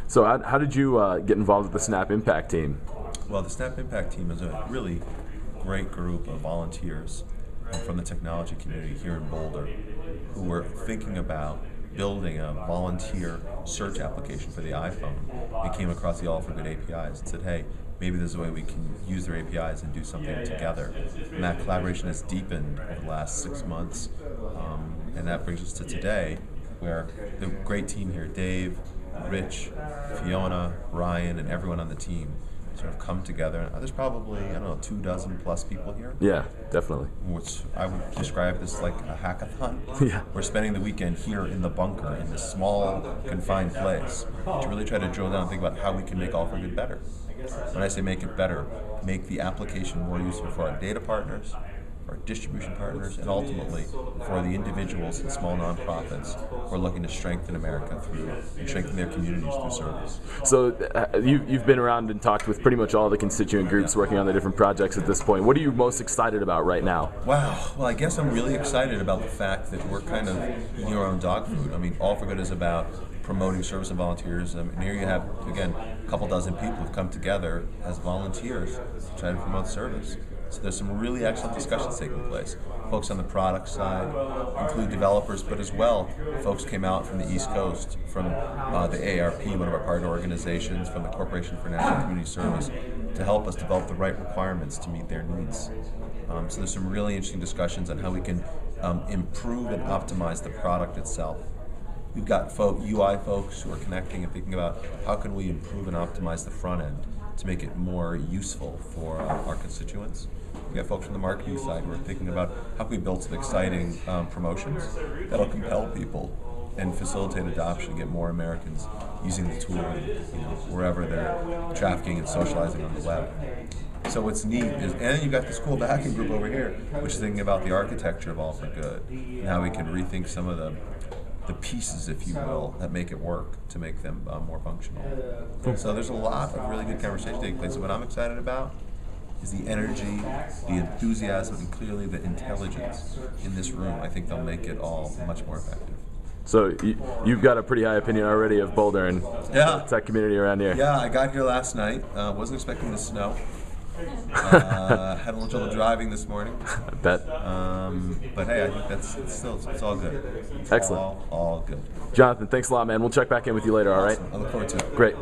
So how did you get involved with the Snap Impact team? Well, the Snap Impact team is a really great group of volunteers from the technology community here in Boulder who were thinking about building a volunteer search application for the iPhone. We came across the All for Good APIs and said, hey, maybe there's a way we can use their APIs and do something together. And that collaboration has deepened over the last 6 months. And that brings us to today, where the great team here, Dave, Rich, Fiona, Ryan, and everyone on the team sort of come together. There's probably, 24 plus people here. Yeah, definitely. Which I would describe this like a hackathon. Yeah. We're spending the weekend here in the bunker, in this small, confined place, to really try to drill down and think about how we can make All for Good better. When I say make it better, make the application more useful for our data partners, our distribution partners, and ultimately for the individuals and small nonprofits who are looking to strengthen America and strengthen their communities through service. So you've been around and talked with pretty much all the constituent groups working on the different projects at this point. What are you most excited about right now? Wow. Well, I guess I'm really excited about the fact that we're kind of eating our own dog food. I mean, All for Good is about promoting service and volunteers. And here you have, again, a couple dozen people who've come together as volunteers to try to promote service. So there's some really excellent discussions taking place. Folks on the product side include developers, but as well, folks came out from the East Coast, from the AARP, one of our partner organizations, from the Corporation for National Community Service, to help us develop the right requirements to meet their needs. So there's some really interesting discussions on how we can improve and optimize the product itself. We've got UI folks who are connecting and thinking about how can we improve and optimize the front end to make it more useful for our constituents. We've got folks from the marketing side who are thinking about how can we build some exciting promotions that'll compel people and facilitate adoption, get more Americans using the tool wherever they're trafficking and socializing on the web. So what's neat is, and then you've got this cool backing group over here, which is thinking about the architecture of All for Good and how we can rethink some of the pieces, if you will, that make it work to make them more functional. So there's a lot of really good conversation taking place. So what I'm excited about is the energy, the enthusiasm, and clearly the intelligence in this room. I think they'll make it all much more effective. So you've got a pretty high opinion already of Boulder and the tech community around here. Yeah, I got here last night. Wasn't expecting the snow. Had a little trouble driving this morning. I bet. But hey, I think it's all good. It's excellent. All good. Jonathan, thanks a lot, man. We'll check back in with you later, all right? I look forward to it. Great.